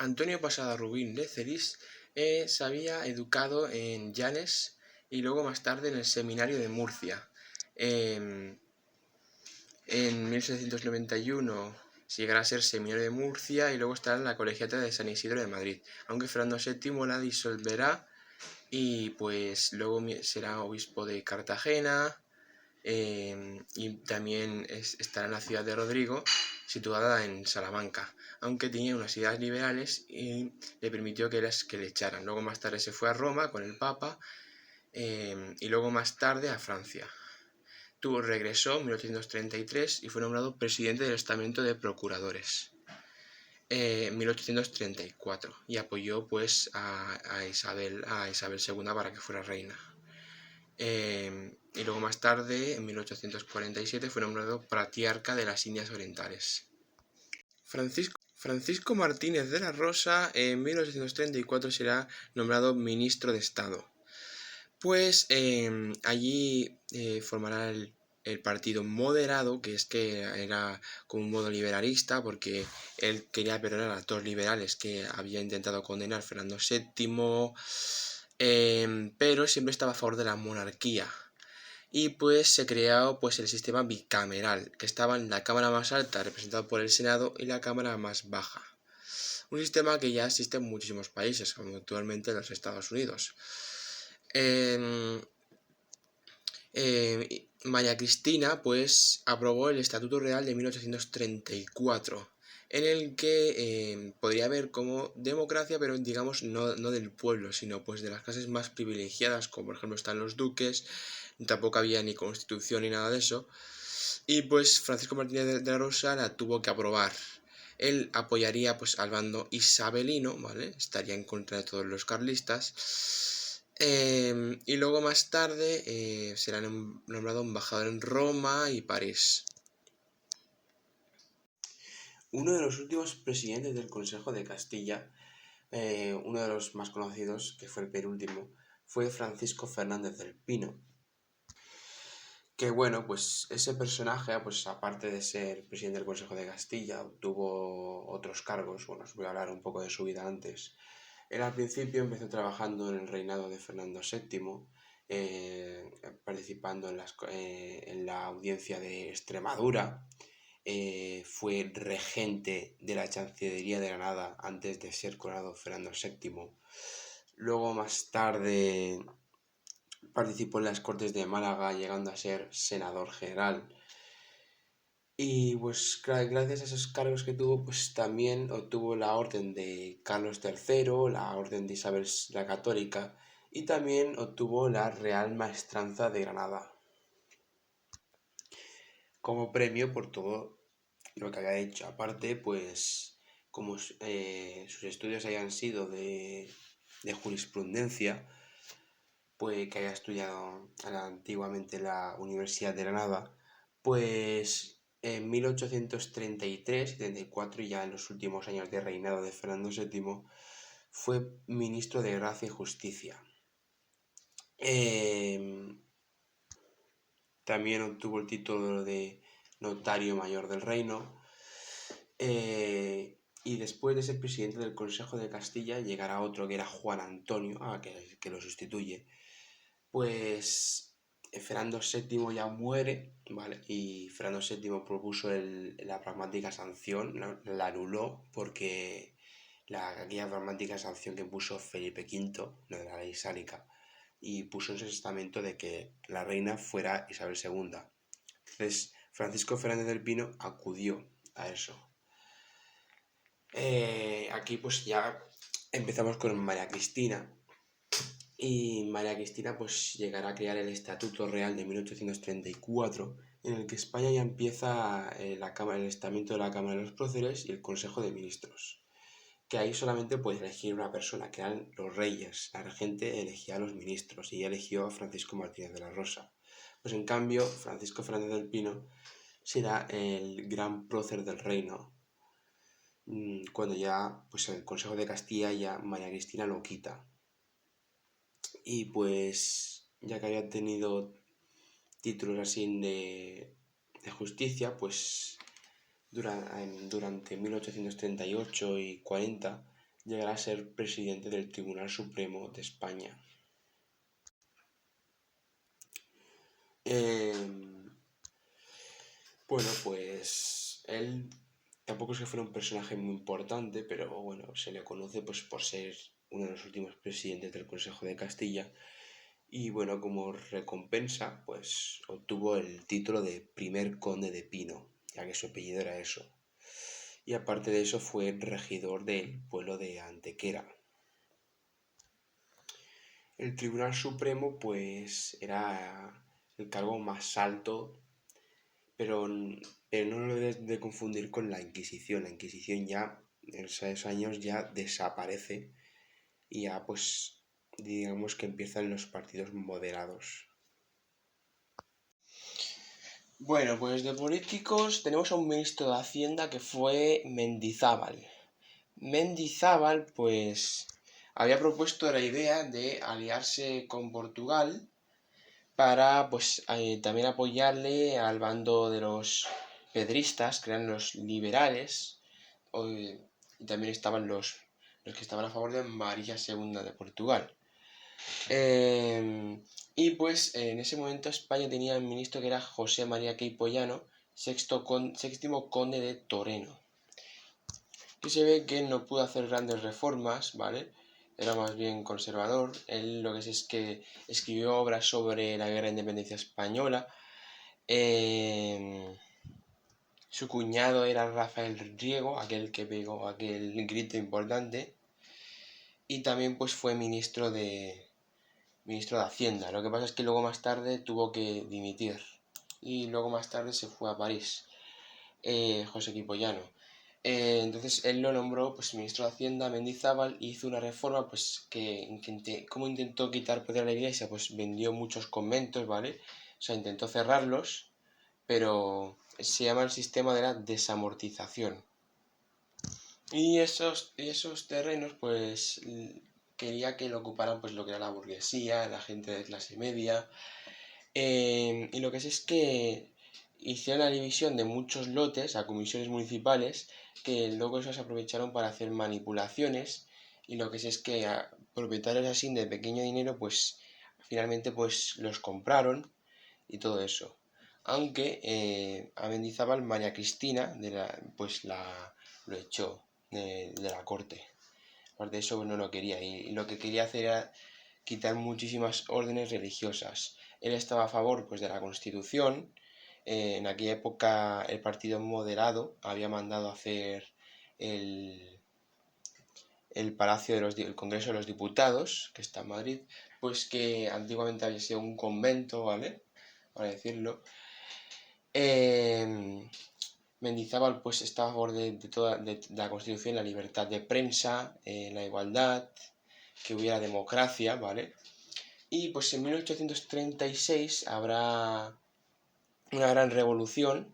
Antonio Posada Rubín de Celis se había educado en Llanes y luego más tarde en el Seminario de Murcia. En 1791 llegará a ser Seminario de Murcia y luego estará en la Colegiata de San Isidro de Madrid, aunque Fernando VII la disolverá y pues luego será obispo de Cartagena. Y también estará en la ciudad de Rodrigo, situada en Salamanca, aunque tenía unas ideas liberales y le permitió que le echaran. Luego más tarde se fue a Roma con el Papa y luego más tarde a Francia. Regresó en 1833 y fue nombrado presidente del estamento de procuradores en 1834 y apoyó pues a Isabel II para que fuera reina. Y luego más tarde, en 1847, fue nombrado patriarca de las Indias Orientales. Francisco Martínez de la Rosa en 1834 será nombrado ministro de Estado. Pues allí formará el partido moderado, que era como un modo liberalista, porque él quería perdonar a todos los liberales que había intentado condenar Fernando VII, pero siempre estaba a favor de la monarquía. Y pues se creó pues el sistema bicameral, que estaba en la cámara más alta representado por el Senado y la cámara más baja. Un sistema que ya existe en muchísimos países, como actualmente en los Estados Unidos. María Cristina pues aprobó el Estatuto Real de 1834, en el que podría haber como democracia, pero digamos no del pueblo, sino pues de las clases más privilegiadas, como por ejemplo están los duques. Tampoco había ni constitución ni nada de eso, y pues Francisco Martínez de la Rosa la tuvo que aprobar. Él apoyaría pues al bando isabelino, ¿vale? Estaría en contra de todos los carlistas. Y luego más tarde será nombrado embajador en Roma y París. Uno de los últimos presidentes del Consejo de Castilla, uno de los más conocidos, que fue el penúltimo, fue Francisco Fernández del Pino. Que bueno, pues ese personaje, pues aparte de ser presidente del Consejo de Castilla, obtuvo otros cargos. Bueno, os voy a hablar un poco de su vida antes. Él al principio empezó trabajando en el reinado de Fernando VII, participando en la audiencia de Extremadura. Fue regente de la Chancillería de Granada antes de ser coronado Fernando VII. Luego más tarde participó en las Cortes de Málaga, llegando a ser senador general. Y pues gracias a esos cargos que tuvo, pues también obtuvo la orden de Carlos III, la orden de Isabel la Católica, y también obtuvo la Real Maestranza de Granada, como premio por todo lo que había hecho. Aparte, pues como sus estudios hayan sido de jurisprudencia, pues que haya estudiado antiguamente en la Universidad de Granada, pues en 1833 y 34, ya en los últimos años de reinado de Fernando VII, fue ministro de Gracia y Justicia. También obtuvo el título de notario mayor del reino. Y después de ser presidente del Consejo de Castilla llegará otro que era Juan Antonio, que lo sustituye. Pues Fernando VII ya muere, ¿vale? Y Fernando VII propuso la pragmática sanción, la anuló porque aquella pragmática sanción que puso Felipe V, lo de la ley sálica, y puso en ese testamento de que la reina fuera Isabel II. Entonces Francisco Fernández del Pino acudió a eso. Aquí pues ya empezamos con María Cristina. Y María Cristina pues llegará a crear el Estatuto Real de 1834, en el que España ya empieza el estamento de la Cámara de los Próceres y el Consejo de Ministros, que ahí solamente puede elegir una persona, que eran los reyes. La regente elegía a los ministros y eligió a Francisco Martínez de la Rosa. Pues en cambio, Francisco Fernández del Pino será el gran prócer del reino, cuando ya pues el Consejo de Castilla ya María Cristina lo quita. Y pues ya que había tenido títulos así de justicia, pues durante 1838 y 40 llegará a ser presidente del Tribunal Supremo de España. Bueno, pues él tampoco es que fuera un personaje muy importante, pero bueno, se le conoce pues por ser uno de los últimos presidentes del Consejo de Castilla y bueno, como recompensa pues obtuvo el título de primer conde de Pino, ya que su apellido era eso. Y aparte de eso fue regidor del pueblo de Antequera. El Tribunal Supremo pues era el cargo más alto, pero, pero no lo debes de confundir con la Inquisición. La Inquisición ya en esos años ya desaparece y ya pues digamos que empiezan los partidos moderados. Bueno, pues de políticos tenemos a un ministro de Hacienda que fue Mendizábal. Mendizábal pues había propuesto la idea de aliarse con Portugal para pues también apoyarle al bando de los pedristas, que eran los liberales, y también estaban los que estaban a favor de María II de Portugal. Y pues en ese momento España tenía un ministro que era José María Queipollano, séptimo conde de Toreno. Que se ve que no pudo hacer grandes reformas, ¿vale? Era más bien conservador. Él lo que es que escribió obras sobre la guerra de independencia española. Su cuñado era Rafael Riego, aquel que pegó aquel grito importante. Y también pues fue ministro de Hacienda. Lo que pasa es que luego más tarde tuvo que dimitir. Y luego más tarde se fue a París. José Queipollano. Entonces él lo nombró pues ministro de Hacienda, Mendizábal, y hizo una reforma pues que ¿cómo intentó quitar poder a la iglesia? Pues vendió muchos conventos, ¿vale? O sea, intentó cerrarlos, pero se llama el sistema de la desamortización. Y esos terrenos pues quería que lo ocuparan pues lo que era la burguesía, la gente de clase media. Y lo que es que hicieron la división de muchos lotes a comisiones municipales que luego esos aprovecharon para hacer manipulaciones y lo que es que a propietarios así de pequeño dinero pues finalmente pues los compraron y todo eso. Aunque a Mendizábal María Cristina pues lo echó de la corte. Aparte de eso no lo quería y lo que quería hacer era quitar muchísimas órdenes religiosas. Él estaba a favor pues, de la Constitución. En aquella época el Partido Moderado había mandado hacer el Palacio el Congreso de los Diputados, que está en Madrid, pues que antiguamente había sido un convento, ¿vale? Para decirlo. Mendizábal pues estaba a favor de toda la Constitución, la libertad de prensa, la igualdad, que hubiera democracia, ¿vale? Y pues en 1836 habrá una gran revolución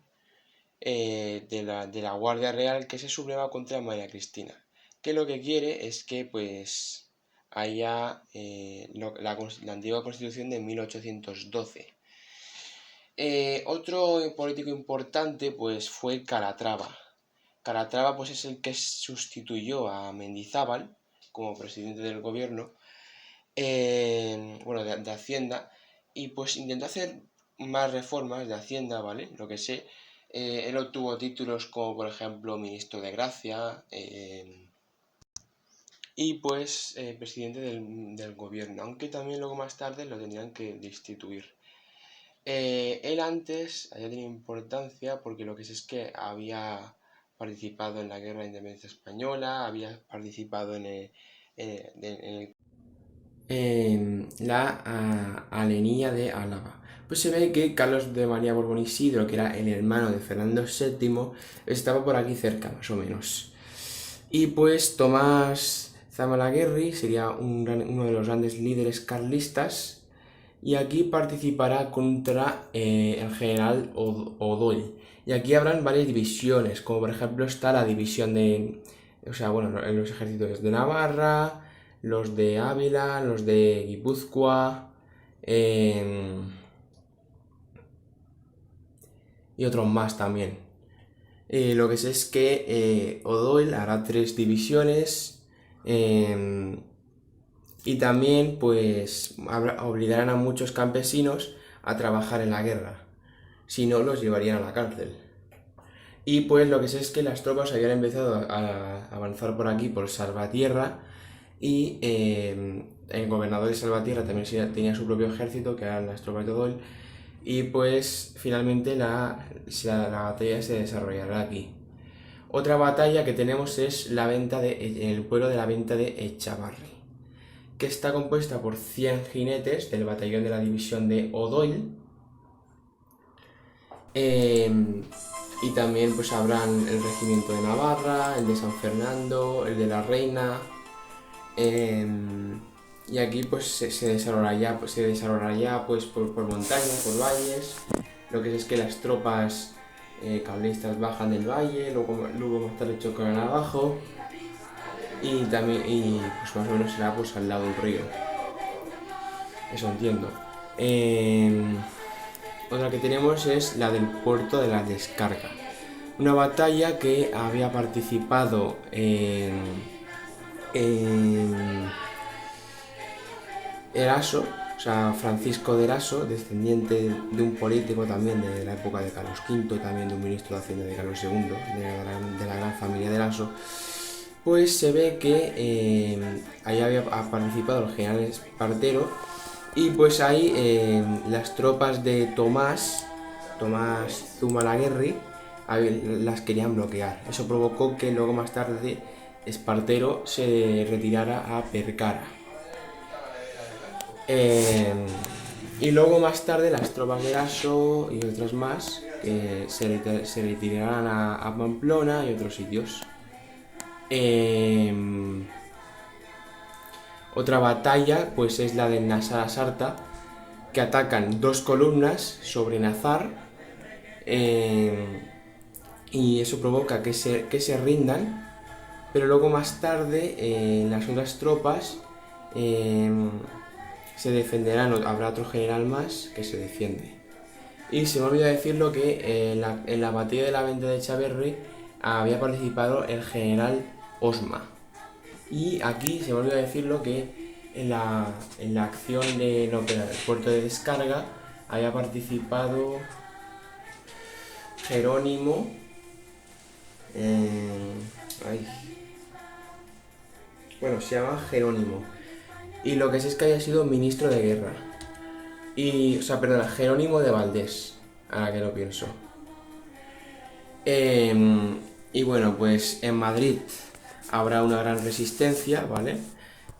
de la Guardia Real que se subleva contra María Cristina, que lo que quiere es que pues haya la antigua Constitución de 1812. Otro político importante pues fue Calatrava. Calatrava pues es el que sustituyó a Mendizábal como presidente del gobierno, bueno, de Hacienda, y pues intentó hacer más reformas de Hacienda, ¿vale? Lo que sé, él obtuvo títulos como por ejemplo ministro de Gracia y pues presidente del gobierno, aunque también luego más tarde lo tendrían que destituir. Él antes había tenido importancia porque lo que sé es que había participado en la guerra de independencia española, había participado en la Alenía de Álava. Pues se ve que Carlos de María Borbón Isidro, que era el hermano de Fernando VII, estaba por aquí cerca, más o menos. Y pues Tomás Zumalacárregui sería uno de los grandes líderes carlistas y aquí participará contra el general O'Donnell. Y aquí habrán varias divisiones, como por ejemplo está la división de, o sea, bueno, los ejércitos de Navarra, los de Ávila, los de Guipúzcoa y otros más también. Lo que sé es que O'Donnell hará 3 divisiones Y también pues obligarán a muchos campesinos a trabajar en la guerra, si no los llevarían a la cárcel. Y pues lo que sé es que las tropas habían empezado a avanzar por aquí, por Salvatierra, y el gobernador de Salvatierra también tenía su propio ejército, que eran las tropas de Odol, y pues finalmente la batalla se desarrollará aquí. Otra batalla que tenemos es en el pueblo de la venta de Echavarri, que está compuesta por 100 jinetes del batallón de la división de Odoil. Y también pues habrán el regimiento de Navarra, el de San Fernando, el de la Reina. Y aquí pues se desarrollará pues por montañas, por valles. Lo que es que las tropas cablistas bajan del valle, luego más tarde chocarán abajo. Y pues más o menos será pues al lado del río. Eso entiendo. Otra que tenemos es la del puerto de la descarga. Una batalla que había participado en Eraso, o sea, Francisco de Eraso, descendiente de un político también de la época de Carlos V, también de un ministro de Hacienda de Carlos II, de la gran familia de Eraso. Pues se ve que ahí había participado el general Espartero, y pues ahí las tropas de Tomás Zumalacárregui las querían bloquear. Eso provocó que luego más tarde Espartero se retirara a Percara. Y luego más tarde las tropas de Eraso y otras más que se retirarán a Pamplona y otros sitios. Otra batalla pues es la de Nasara Sarta, que atacan dos columnas sobre Nazar, y eso provoca que se rindan, pero luego más tarde las otras tropas se defenderán, habrá otro general más que se defiende. Y se me olvidó decirlo que en la batalla de la venta de Echavarri había participado el general Osma. Y aquí se me olvidó decirlo que en la acción del puerto de descarga había participado Jerónimo. Bueno, se llama Jerónimo. Y lo que sé es que haya sido ministro de guerra. Jerónimo de Valdés, ahora que lo pienso. Y bueno, pues en Madrid habrá una gran resistencia, ¿vale?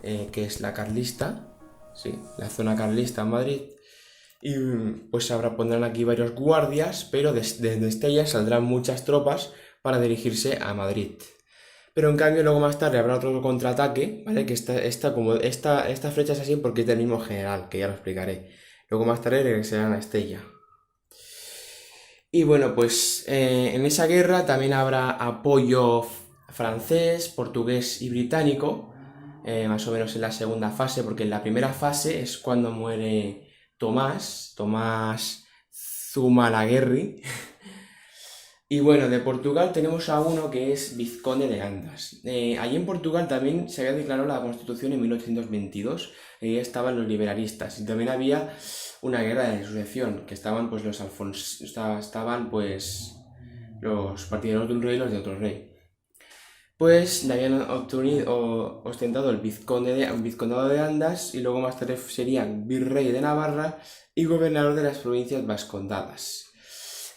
Que es la carlista, sí, la zona carlista en Madrid. Y pues pondrán aquí varios guardias, pero desde Estella saldrán muchas tropas para dirigirse a Madrid. Pero en cambio luego más tarde habrá otro contraataque, ¿vale? Que esta flecha es así porque es del mismo general, que ya lo explicaré. Luego más tarde regresarán a Estella. Y bueno, pues en esa guerra también habrá apoyo francés, portugués y británico, más o menos en la segunda fase, porque en la primera fase es cuando muere Tomás Zumalacárregui. Y bueno, de Portugal tenemos a uno que es Vizconde de Andas. Allí en Portugal también se había declarado la Constitución en 1822, y estaban los liberalistas, y también había una guerra de sucesión, que estaban pues los partidarios de un rey y los de otro rey. Pues le habían ostentado el vizcondado de Andas, y luego más tarde serían virrey de Navarra y gobernador de las provincias vascondadas.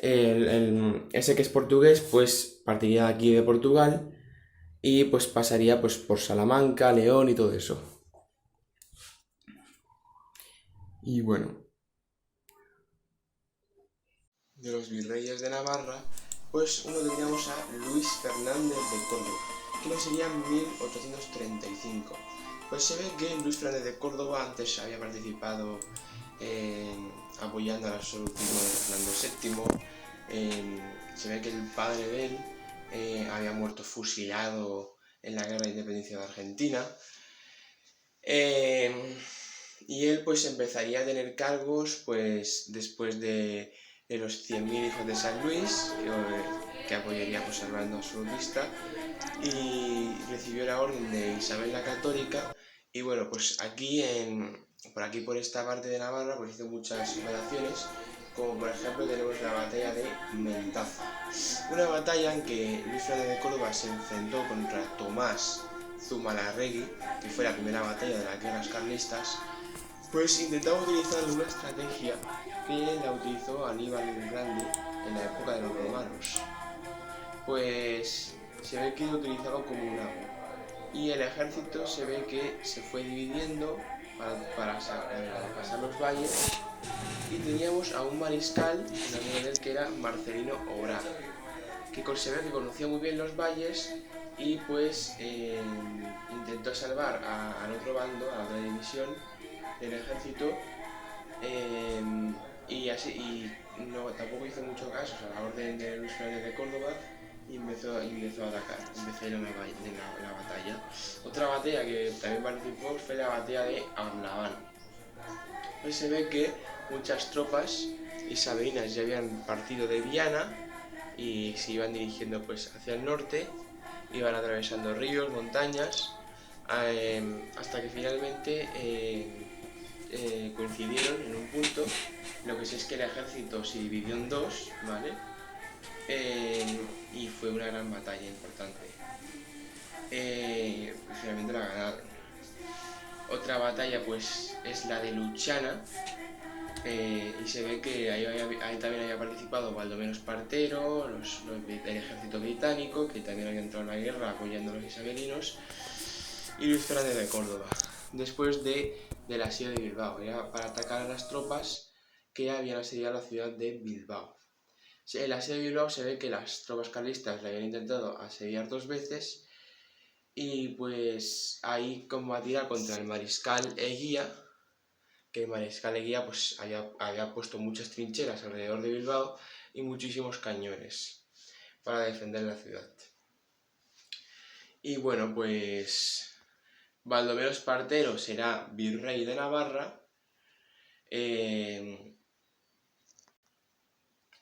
Ese que es portugués pues partiría de aquí de Portugal y pues pasaría pues por Salamanca, León y todo eso. Y bueno, de los virreyes de Navarra, pues uno tendríamos a Luis Fernández de Córdoba, que lo sería en 1835. Pues se ve que Luis Fernández de Córdoba antes había participado apoyando a la solución de Fernando VII. Se ve que el padre de él había muerto fusilado en la guerra de independencia de Argentina. Y él pues empezaría a tener cargos pues después de los 100.000 hijos de San Luis, que apoyaría pues, al bando absolutista, y recibió la orden de Isabel la Católica. Y bueno, pues por aquí por esta parte de Navarra pues hizo muchas operaciones, como por ejemplo tenemos la batalla de Mentaza, una batalla en que Luis Fernández de Córdoba se enfrentó contra Tomás Zumalacárregui, que fue la primera batalla de las guerras carlistas. Pues intentaba utilizar una estrategia que la utilizó Aníbal el Grande en la época de los romanos. Pues se ve que lo utilizaba como un amo. Y el ejército se ve que se fue dividiendo para pasar los valles, y teníamos a un mariscal, un amigo de él, que era Marcelino Obrar, que se ve que conocía muy bien los valles, y pues intentó salvar al otro bando, a la otra división del ejército, y no, tampoco hizo mucho caso a la orden de Luis Fernández de Córdoba, y empezó a atacar, empezó a ir a la batalla. Otra batalla que también participó fue la batalla de Arlabán. Pues se ve que muchas tropas isabelinas ya habían partido de Viana y se iban dirigiendo pues hacia el norte, iban atravesando ríos, montañas, hasta que finalmente coincidieron en un punto. Lo que sé es que el ejército se dividió en dos, ¿vale? Y fue una gran batalla importante. Finalmente la ganaron. Otra batalla pues es la de Luchana, y se ve que ahí también había participado Baldomero Espartero, el ejército británico, que también había entrado en la guerra apoyando a los isabelinos, y Luis Fernández de Córdoba, después del asedio de Bilbao. Era para atacar a las tropas que habían asediado la ciudad de Bilbao. El asedio de Bilbao se ve que las tropas carlistas le habían intentado asediar 2 veces, y pues ahí combatía contra el mariscal Eguía, que el mariscal Eguía pues había puesto muchas trincheras alrededor de Bilbao y muchísimos cañones para defender la ciudad. Y bueno, pues Baldomero Espartero será virrey de Navarra,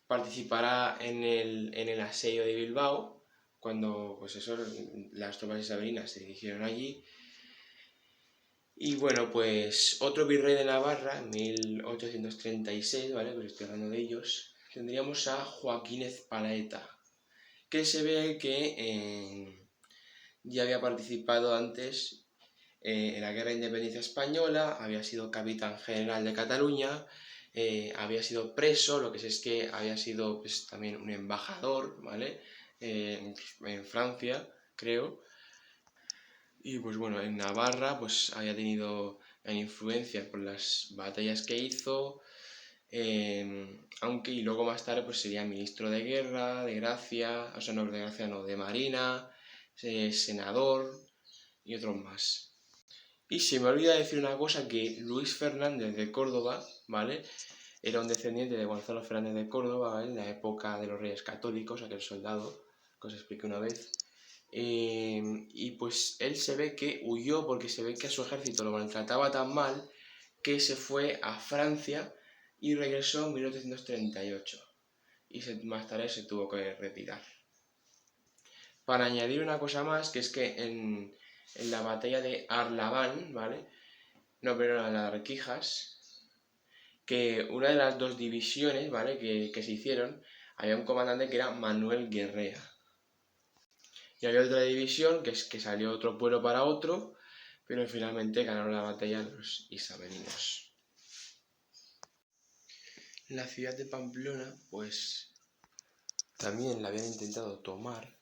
participará en el asedio de Bilbao, cuando pues las tropas isabelinas se dirigieron allí. Y bueno, pues otro virrey de Navarra, en 1836, ¿vale? Pues estoy hablando de ellos. Tendríamos a Joaquín Ezpalaeta, que se ve que ya había participado antes en la Guerra de Independencia Española, había sido capitán general de Cataluña, había sido preso, lo que sé es que había sido pues, también un embajador, ¿vale? En Francia, creo. Y pues bueno, en Navarra pues había tenido influencia por las batallas que hizo, aunque y luego más tarde pues sería ministro de guerra, de gracia, o sea no de gracia no, de marina, senador y otros más. Y se me olvida decir una cosa, que Luis Fernández de Córdoba, ¿vale? Era un descendiente de Gonzalo Fernández de Córdoba, ¿vale? En la época de los Reyes Católicos, aquel soldado que os expliqué una vez. Y pues él se ve que huyó porque se ve que a su ejército lo maltrataba tan mal que se fue a Francia y regresó en 1838, y más tarde se tuvo que retirar. Para añadir una cosa más, que es que en la batalla de Arlabán, ¿vale? No, pero en la de Arquijas, que una de las 2 divisiones, ¿vale? que se hicieron, había un comandante que era Manuel Guerrea. Y había otra división que salió otro pueblo para otro, pero finalmente ganaron la batalla los isabelinos. La ciudad de Pamplona, pues también la habían intentado tomar,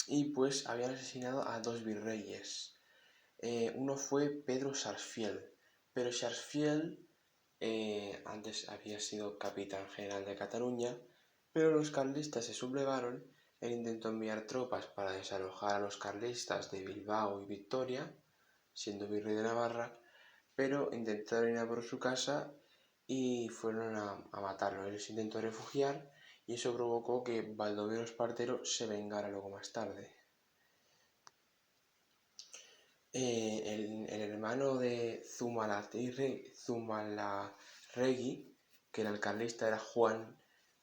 y pues habían asesinado a 2 virreyes. Uno fue Pedro Sarsfield, pero Sarsfield antes había sido capitán general de Cataluña, pero los carlistas se sublevaron. Él intentó enviar tropas para desalojar a los carlistas de Bilbao y Victoria, siendo virrey de Navarra, pero intentaron ir a por su casa y fueron a matarlo. Él se intentó refugiar y eso provocó que Baldomero Espartero se vengara luego más tarde. El hermano de Zumalacárregui, que era el carlista, era Juan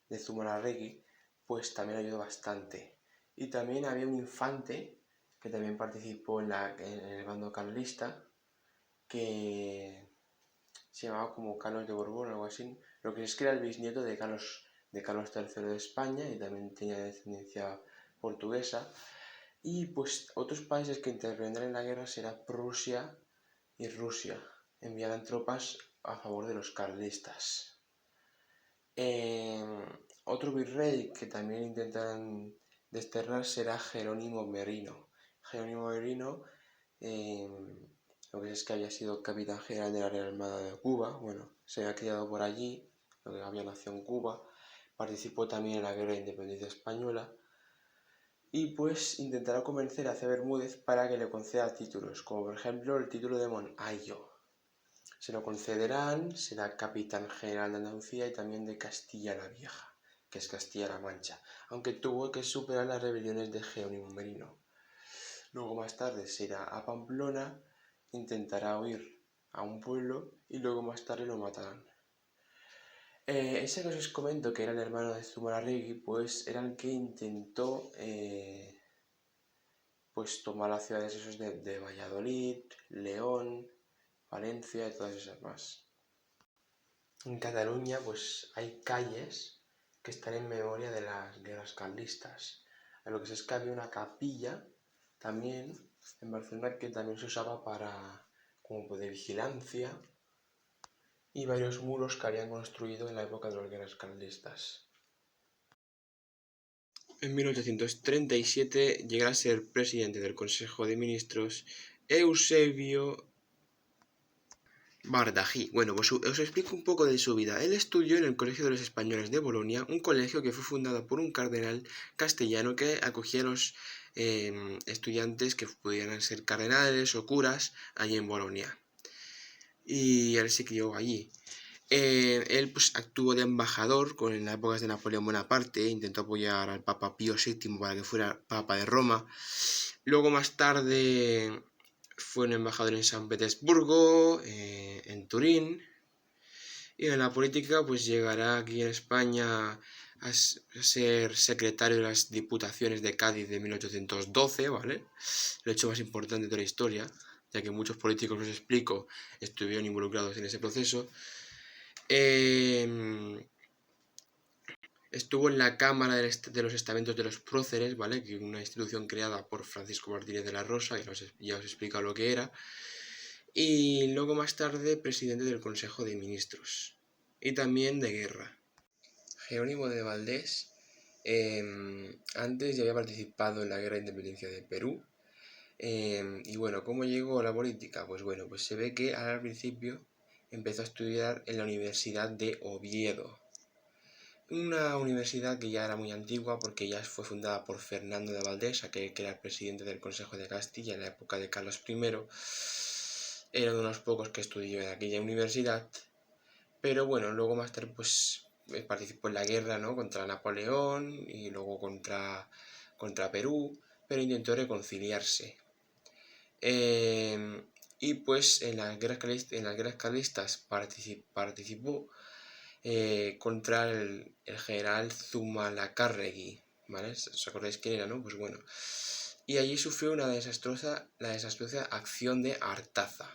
de Zumalacárregui, pues también ayudó bastante. Y también había un infante que también participó en el bando carlista, que se llamaba como Carlos de Borbón o algo así. Lo que es que era el bisnieto de Carlos III de España y también tenía descendencia portuguesa. Y pues otros países que intervendrán en la guerra serán Prusia y Rusia. Enviarán tropas a favor de los carlistas. Otro virrey que también intentarán desterrar será Jerónimo Merino. Jerónimo Merino, lo que es que había sido capitán general de la Real Armada de Cuba, bueno, se había criado por allí, lo que había nacido en Cuba, participó también en la Guerra de Independencia Española y pues intentará convencer a C. Bermúdez para que le conceda títulos, como por ejemplo el título de Monayo. Se lo concederán, será capitán general de Andalucía y también de Castilla la Vieja, que es Castilla-La Mancha, aunque tuvo que superar las rebeliones de Jerónimo Merino. Luego más tarde se irá a Pamplona, intentará huir a un pueblo y luego más tarde lo matarán. Ese que os comento, que era el hermano de Zumalacárregui, pues era el que intentó pues tomar las ciudades esos de Valladolid, León, Valencia y todas esas más. En Cataluña pues hay calles que están en memoria de las guerras carlistas. A lo que es que había una capilla también en Barcelona que también se usaba como de vigilancia y varios muros que habían construido en la época de las guerras carlistas. En 1837 llega a ser presidente del Consejo de Ministros Eusebio Bardají. Bueno, pues os explico un poco de su vida. Él estudió en el Colegio de los Españoles de Bolonia, un colegio que fue fundado por un cardenal castellano que acogía a los estudiantes que pudieran ser cardenales o curas allí en Bolonia. Y él se crió allí. Él pues actuó de embajador en las épocas de Napoleón Bonaparte, intentó apoyar al Papa Pío VII para que fuera Papa de Roma. Luego más tarde fue un embajador en San Petersburgo, en Turín, y en la política pues llegará aquí en España a ser secretario de las Diputaciones de Cádiz de 1812, ¿vale? El hecho más importante de toda la historia, ya que muchos políticos, os explico, estuvieron involucrados en ese proceso. Estuvo en la Cámara de los Estamentos de los Próceres, ¿vale? Que es una institución creada por Francisco Martínez de la Rosa, ya os he explicado lo que era. Y luego más tarde presidente del Consejo de Ministros y también de guerra. Jerónimo de Valdés antes ya había participado en la Guerra de Independencia de Perú. Y bueno, ¿cómo llegó a la política? Pues bueno, pues se ve que al principio empezó a estudiar en la Universidad de Oviedo. Una universidad que ya era muy antigua porque ya fue fundada por Fernando de Valdés, que era el presidente del Consejo de Castilla en la época de Carlos I. Era de unos pocos que estudió en aquella universidad, pero bueno, luego más tarde pues participó en la guerra, ¿no? Contra Napoleón y luego contra Perú, pero intentó reconciliarse. Y pues en las guerras carlistas participó contra el general Zumalacárregui, ¿vale? ¿Os acordáis quién era, no? Pues bueno. Y allí sufrió la desastrosa acción de Artaza.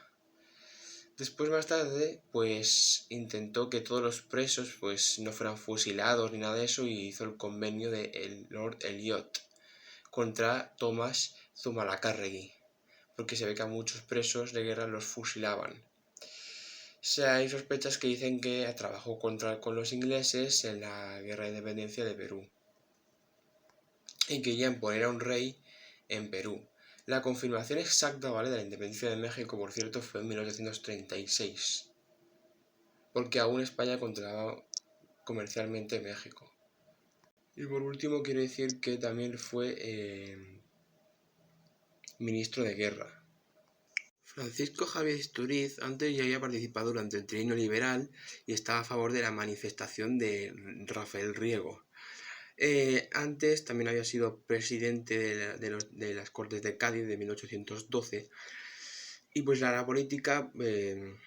Después más tarde, pues intentó que todos los presos pues no fueran fusilados ni nada de eso y hizo el convenio de Lord Elliot contra Tomás Zumalacárregui, porque se ve que a muchos presos de guerra los fusilaban. O sea, hay sospechas que dicen que trabajó con los ingleses en la Guerra de Independencia de Perú y querían poner a un rey en Perú. La confirmación exacta, ¿vale?, de la independencia de México, por cierto, fue en 1836, porque aún España controlaba comercialmente México. Y por último quiero decir que también fue ministro de guerra. Francisco Javier Istúriz antes ya había participado durante el trienio liberal y estaba a favor de la manifestación de Rafael Riego. Antes también había sido presidente de las Cortes de Cádiz de 1812 y pues la política, en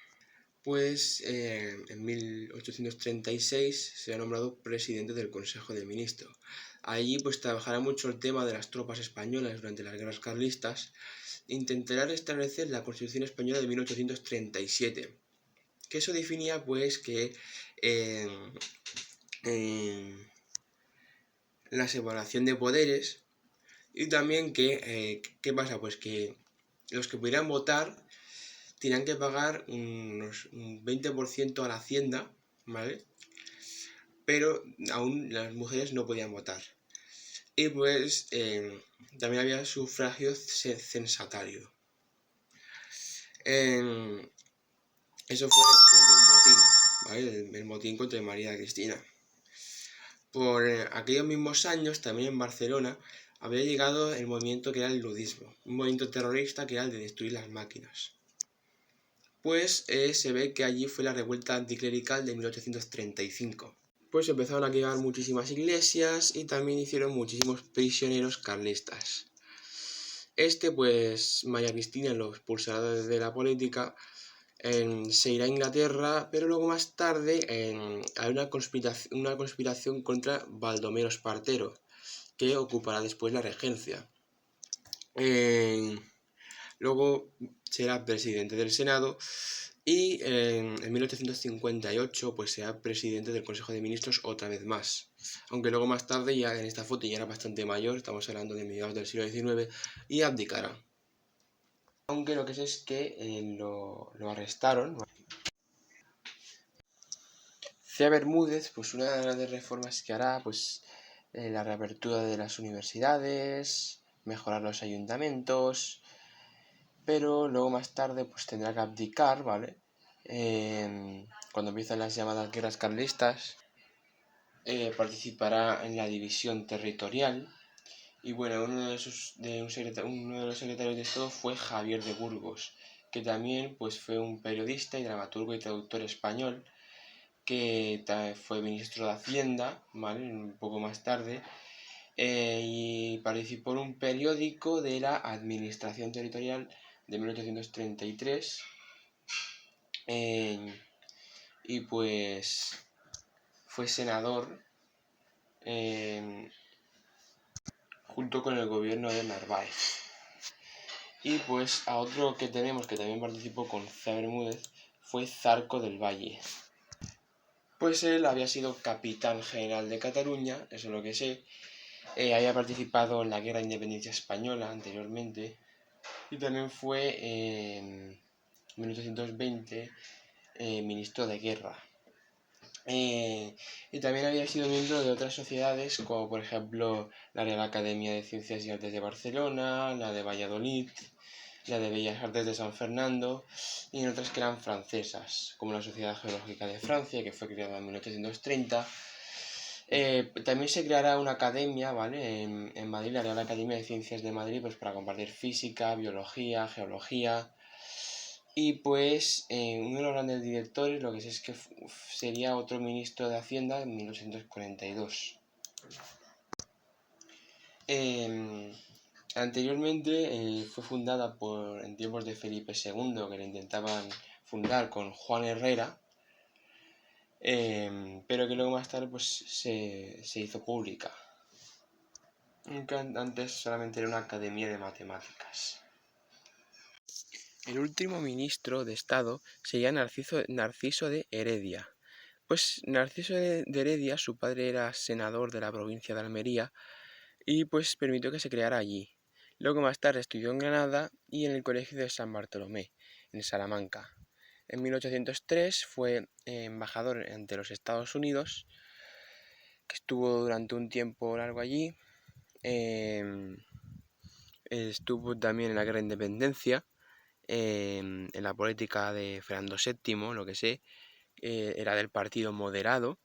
1836 se ha nombrado presidente del Consejo de Ministros. Allí pues trabajará mucho el tema de las tropas españolas durante las guerras carlistas. Intentará restablecer la Constitución Española de 1837, que eso definía pues que la separación de poderes y también que, ¿qué pasa? Pues que los que pudieran votar tenían que pagar un 20% a la hacienda, ¿vale? Pero aún las mujeres no podían votar. Y pues también había sufragio censatario. Eso fue después de un motín, ¿vale? El motín contra María Cristina. Por aquellos mismos años, también en Barcelona, había llegado el movimiento que era el ludismo, un movimiento terrorista que era el de destruir las máquinas. Pues se ve que allí fue la revuelta anticlerical de 1835. Pues empezaron a quemar muchísimas iglesias y también hicieron muchísimos prisioneros carlistas. Pues María Cristina lo expulsará de la política, se irá a Inglaterra, pero luego más tarde hay una conspiración contra Baldomero Espartero, que ocupará después la regencia. Luego será presidente del Senado y en 1858 pues será presidente del Consejo de Ministros otra vez más. Aunque luego más tarde, ya en esta foto ya era bastante mayor, estamos hablando de mediados del siglo XIX, y abdicará. Aunque lo que sé es que lo arrestaron. Cea Bermúdez, pues una de las reformas que hará, pues la reapertura de las universidades, mejorar los ayuntamientos, pero luego más tarde pues tendrá que abdicar, ¿vale? Cuando empiezan las llamadas guerras carlistas, participará en la división territorial. Y bueno, uno de los secretarios de Estado fue Javier de Burgos, que también pues, fue un periodista y dramaturgo y traductor español, que fue ministro de Hacienda, ¿vale? Un poco más tarde, y participó en un periódico de la Administración Territorial de 1833, y pues fue senador junto con el gobierno de Narváez. Y pues a otro que tenemos que también participó con Cea Bermúdez fue Zarco del Valle. Pues él había sido capitán general de Cataluña, eso es lo que sé. Había participado en la Guerra de Independencia Española anteriormente. Y también fue en 1820 ministro de Guerra. Y también había sido miembro de otras sociedades, como por ejemplo la Real Academia de Ciencias y Artes de Barcelona, la de Valladolid, la de Bellas Artes de San Fernando, y en otras que eran francesas, como la Sociedad Geológica de Francia, que fue creada en 1830. También se creará una academia, ¿vale? En Madrid, la Real Academia de Ciencias de Madrid, pues para compartir física, biología, geología. Y pues uno de los grandes directores, lo que sé es que sería otro ministro de Hacienda en 1842. Anteriormente fue fundada en tiempos de Felipe II, que la intentaban fundar con Juan Herrera, pero que luego más tarde pues, se hizo pública. Antes solamente era una academia de matemáticas. El último ministro de Estado sería Narciso de Heredia. Pues Narciso de Heredia, su padre era senador de la provincia de Almería y pues permitió que se creara allí. Luego más tarde estudió en Granada y en el Colegio de San Bartolomé, en Salamanca. En 1803 fue embajador ante los Estados Unidos, que estuvo durante un tiempo largo allí. Estuvo también en la Guerra de Independencia. En la política de Fernando VII, lo que sé, era del partido moderado.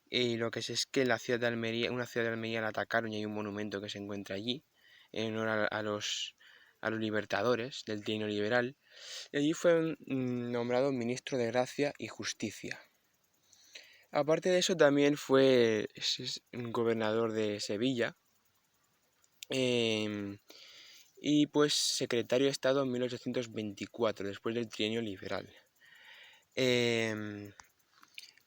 Y lo que sé es que una ciudad de Almería la atacaron y hay un monumento que se encuentra allí, en honor a los libertadores del trienio liberal. Y allí fue nombrado ministro de Gracia y Justicia. Aparte de eso, también fue gobernador de Sevilla. Y pues secretario de Estado en 1824, después del trienio liberal.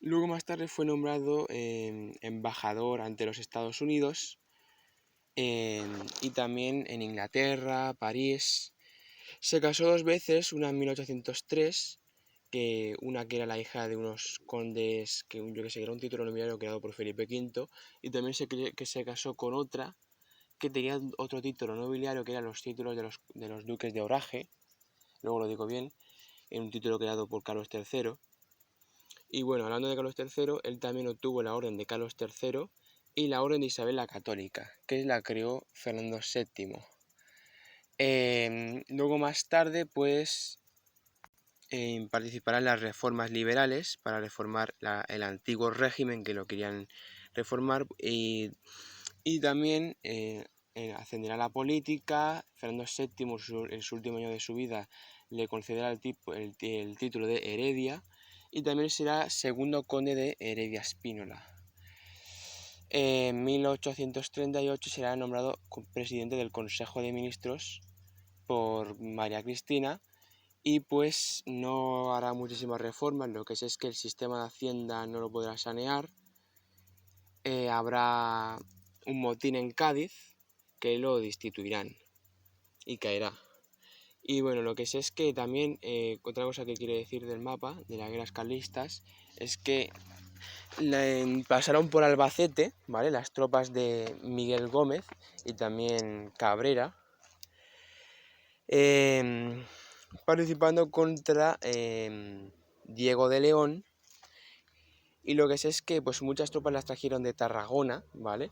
Luego más tarde fue nombrado embajador ante los Estados Unidos y también en Inglaterra, París. Se casó 2 veces, una en 1803, una que era la hija de unos condes, que yo que sé, que era un título nobiliario creado por Felipe V, y también que se casó con otra que tenía otro título nobiliario, que eran los títulos de los duques de Orange, luego lo digo bien, en un título creado por Carlos III. Y bueno, hablando de Carlos III, él también obtuvo la orden de Carlos III y la orden de Isabel la Católica, que la creó Fernando VII. Luego más tarde, pues, participará en las reformas liberales para reformar el antiguo régimen que lo querían reformar y también ascenderá a la política. Fernando VII, en su último año de su vida, le concederá el título de Heredia y también será segundo conde de Heredia Spínola. En 1838 será nombrado presidente del Consejo de Ministros por María Cristina y pues no hará muchísimas reformas. Lo que sé es que el sistema de Hacienda no lo podrá sanear. Habrá un motín en Cádiz que lo destituirán y caerá. Y bueno, lo que sé es que también otra cosa que quiere decir del mapa de las guerras carlistas es que pasaron por Albacete, ¿vale? Las tropas de Miguel Gómez y también Cabrera, participando contra Diego de León. Y lo que sé es que pues muchas tropas las trajeron de Tarragona, ¿vale?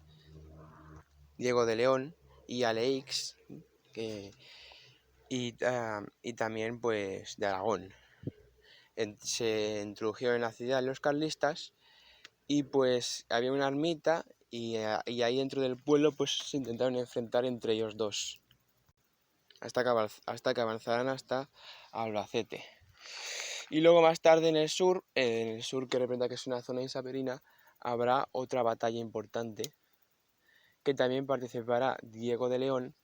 Diego de León y Aleix, y también pues de Aragón. Se introdujeron en la ciudad los carlistas y pues había una ermita y ahí dentro del pueblo pues se intentaron enfrentar entre ellos dos hasta que avanzaran hasta Albacete. Y luego más tarde en el sur que representa que es una zona isabelina, habrá otra batalla importante que también participará Diego de León,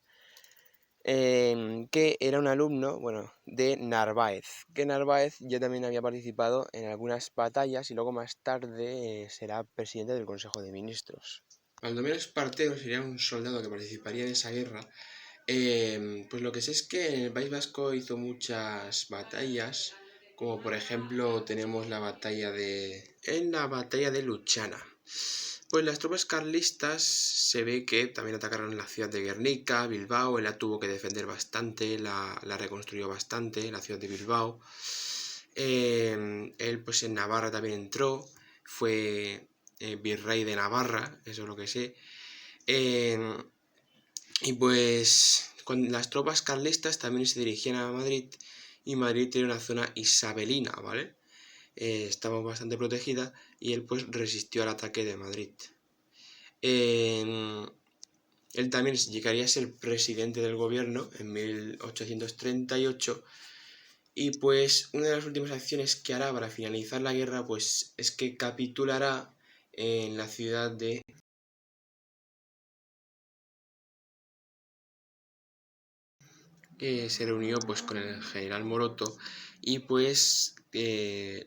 que era un alumno, bueno, de Narváez, que Narváez ya también había participado en algunas batallas y luego más tarde será presidente del Consejo de Ministros. Baldomero Espartero sería un soldado que participaría en esa guerra. Pues lo que sé es que en el País Vasco hizo muchas batallas, como por ejemplo tenemos en la batalla de Luchana. Pues las tropas carlistas se ve que también atacaron la ciudad de Guernica, Bilbao. Él la tuvo que defender bastante, la reconstruyó bastante, la ciudad de Bilbao. Él pues en Navarra también entró, fue virrey de Navarra, eso es lo que sé. Y pues con las tropas carlistas también se dirigían a Madrid y Madrid tiene una zona isabelina, ¿vale? Estaba bastante protegida y él pues resistió al ataque de Madrid. Él también llegaría a ser presidente del gobierno en 1838 y pues una de las últimas acciones que hará para finalizar la guerra pues es que capitulará en la ciudad de... se reunió pues con el general Moroto y pues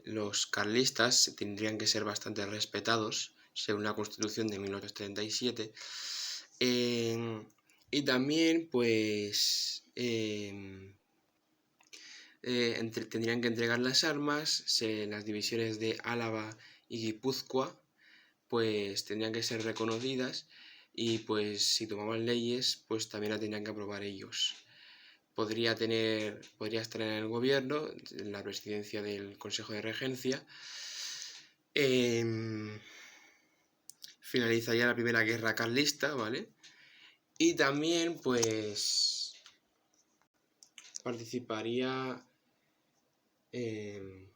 los carlistas tendrían que ser bastante respetados según la constitución de 1837 y también pues tendrían que entregar las armas. Las divisiones de Álava y Guipúzcoa pues tendrían que ser reconocidas y pues si tomaban leyes pues también la tendrían que aprobar ellos. Podría estar en el gobierno, en la presidencia del Consejo de Regencia. Finalizaría la primera guerra carlista, ¿vale? Y también, pues, participaría en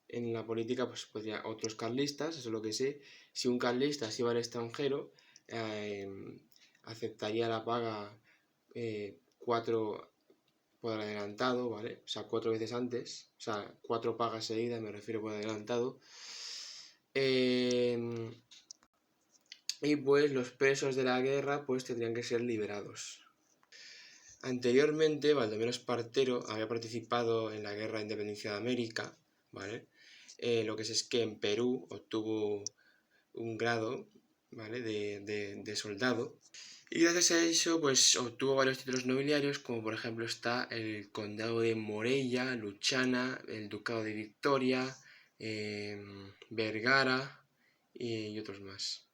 la política, pues, podría otros carlistas, eso es lo que sé. Si un carlista se iba al extranjero, aceptaría la paga 4 por adelantado, ¿vale? O sea, 4 veces antes, o sea, 4 pagas seguidas, me refiero por adelantado. Y pues los presos de la guerra pues tendrían que ser liberados. Anteriormente, Baldomero Espartero había participado en la Guerra de Independencia de América, ¿vale? lo que es que en Perú obtuvo un grado, ¿vale? de soldado. Y gracias a eso, pues obtuvo varios títulos nobiliarios, como por ejemplo está el Condado de Morella, Luchana, el Ducado de Victoria, Vergara y otros más.